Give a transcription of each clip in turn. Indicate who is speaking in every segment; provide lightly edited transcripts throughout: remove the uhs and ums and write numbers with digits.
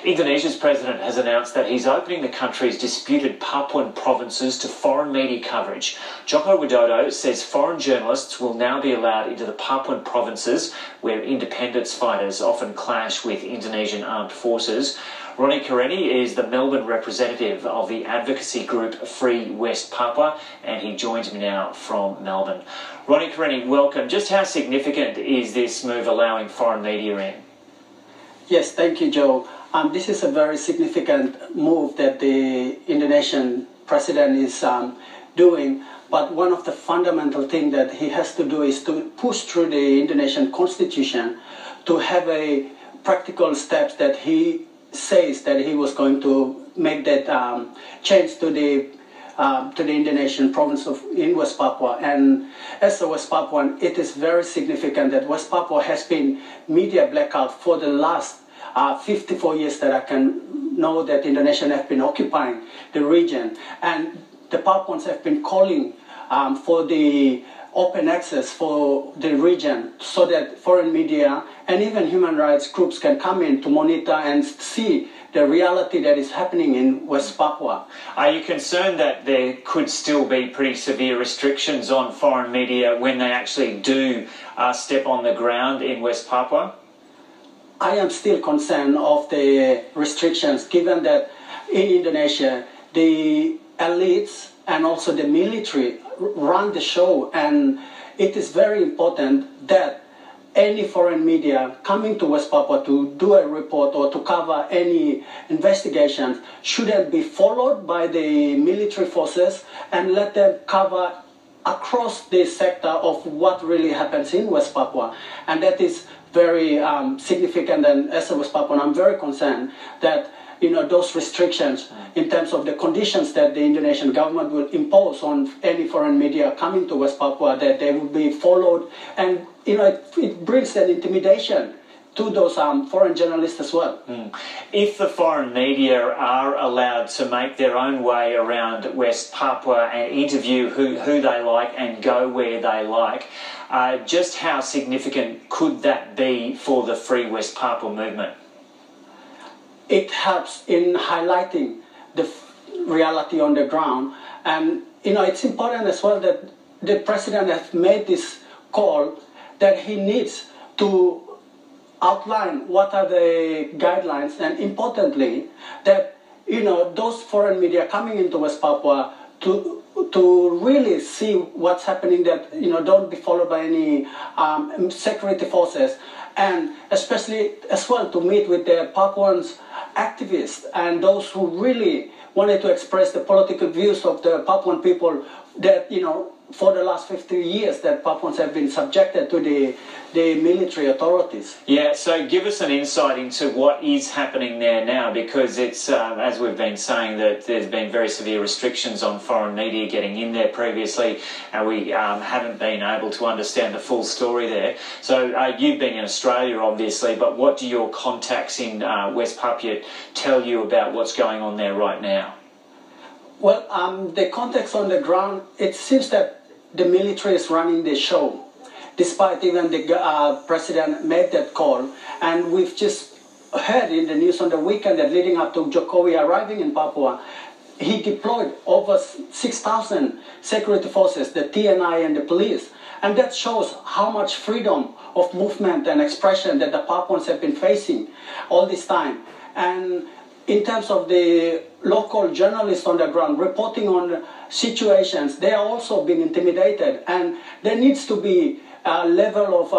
Speaker 1: Indonesia's president has announced that he's opening the country's disputed Papuan provinces to foreign media coverage. Joko Widodo says foreign journalists will now be allowed into the Papuan provinces where independence fighters often clash with Indonesian armed forces. Ronny Kareni is the Melbourne representative of the advocacy group Free West Papua, and he joins me now from Melbourne. Ronny Kareni, welcome. Just how significant is this move allowing foreign media in?
Speaker 2: Yes, thank you, Joe. This is a very significant move that the Indonesian president is doing. But one of the fundamental things that he has to do is to push through the Indonesian constitution to have a practical steps that he says that he was going to make that change to the Indonesian province in West Papua. And as a West Papuan, it is very significant that West Papua has been media blackout for the last 54 years that I can know that Indonesia have been occupying the region. And the Papuans have been calling for the open access for the region so that foreign media and even human rights groups can come in to monitor and see the reality that is happening in West Papua.
Speaker 1: Are you concerned that there could still be pretty severe restrictions on foreign media when they actually do step on the ground in West Papua?
Speaker 2: I am still concerned of the restrictions, given that in Indonesia the elites and also the military run the show, and it is very important that any foreign media coming to West Papua to do a report or to cover any investigations shouldn't be followed by the military forces and let them cover across the sector of what really happens in West Papua. And that is very significant, and as a West Papuan, I'm very concerned that those restrictions in terms of the conditions that the Indonesian government will impose on any foreign media coming to West Papua, that they will be followed, and it brings an intimidation to those foreign journalists as well.
Speaker 1: If the foreign media are allowed to make their own way around West Papua and interview who they like and go where they like, just how significant could that be for the Free West Papua movement?
Speaker 2: It helps in highlighting the reality on the ground, and it's important as well that the president has made this call that he needs to outline what are the guidelines, and importantly that those foreign media coming into West Papua to really see what's happening, that don't be followed by any security forces, and especially as well to meet with the Papuans activists and those who really wanted to express the political views of the Papuan people that for the last 50 years that Papuans have been subjected to the military authorities.
Speaker 1: Yeah, so give us an insight into what is happening there now, because it's, as we've been saying, that there's been very severe restrictions on foreign media getting in there previously, and we haven't been able to understand the full story there. So you've been in Australia, obviously, but what do your contacts in West Papua tell you about what's going on there right now?
Speaker 2: Well, the context on the ground, it seems that the military is running the show, despite even the president made that call. And we've just heard in the news on the weekend that leading up to Jokowi arriving in Papua, he deployed over 6,000 security forces, the TNI and the police. And that shows how much freedom of movement and expression that the Papuans have been facing all this time. And in terms of the local journalists on the ground reporting on situations, they are also being intimidated, and there needs to be a level of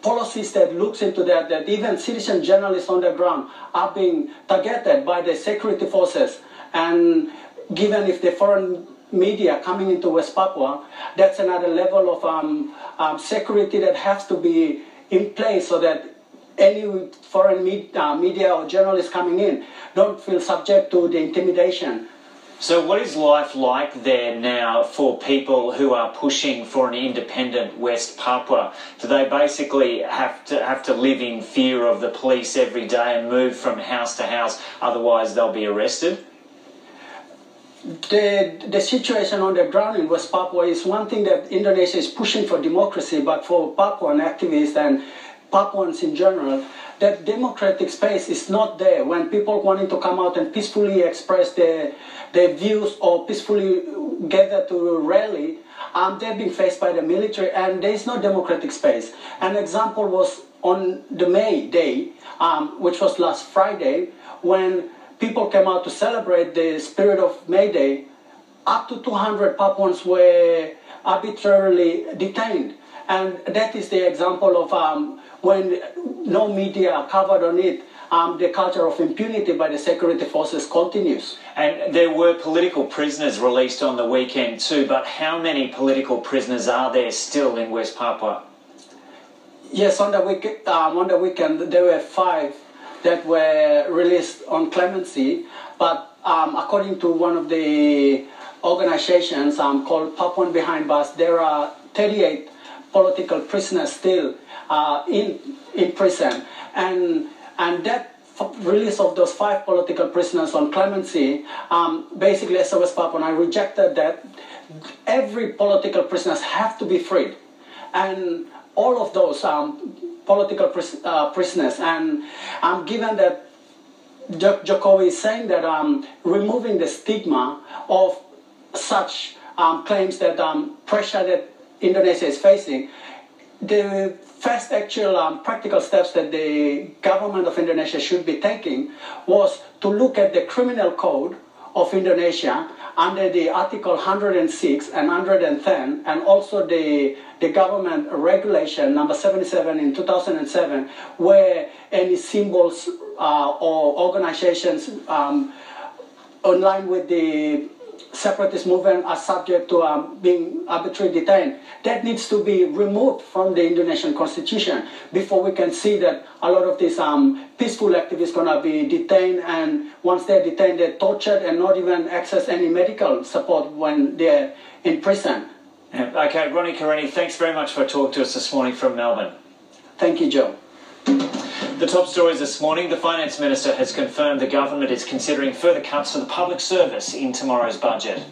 Speaker 2: policies that looks into that even citizen journalists on the ground are being targeted by the security forces. And given if the foreign media coming into West Papua, that's another level of security that has to be in place so that any foreign media or journalists coming in don't feel subject to the intimidation.
Speaker 1: So what is life like there now for people who are pushing for an independent West Papua? Do they basically have to live in fear of the police every day and move from house to house, otherwise they'll be arrested?
Speaker 2: The situation on the ground in West Papua is one thing that Indonesia is pushing for democracy, but for Papuan activists and Papuans in general, that democratic space is not there when people wanting to come out and peacefully express their views or peacefully gather to rally. They're being faced by the military, and there is no democratic space. An example was on the May Day, which was last Friday, when people came out to celebrate the spirit of May Day. Up to 200 Papuans were arbitrarily detained. And that is the example of when no media covered on it, the culture of impunity by the security forces continues.
Speaker 1: And there were political prisoners released on the weekend too, but how many political prisoners are there still in West Papua?
Speaker 2: Yes, on the weekend there were 5 that were released on clemency, but according to one of the organizations called Papuan Behind Bars, there are 38 political prisoners still in prison, and that release of those 5 political prisoners on clemency, basically as a West Papuan, I rejected that. Every political prisoners have to be freed, and all of those political prisoners, and given that Jokowi is saying that removing the stigma of such claims that pressure that Indonesia is facing, the first actual practical steps that the government of Indonesia should be taking was to look at the criminal code of Indonesia under the Article 106 and 110, and also the government regulation number 77 in 2007, where any symbols or organizations in line with the separatist movement are subject to being arbitrarily detained. That needs to be removed from the Indonesian constitution before we can see that a lot of these peaceful activists going to be detained, and once they're detained, they're tortured and not even access any medical support when they're in prison.
Speaker 1: Okay, Ronny Kareni, thanks very much for talking to us this morning from Melbourne.
Speaker 2: Thank you, Joe.
Speaker 1: The top stories this morning: the Finance Minister has confirmed the government is considering further cuts to the public service in tomorrow's budget.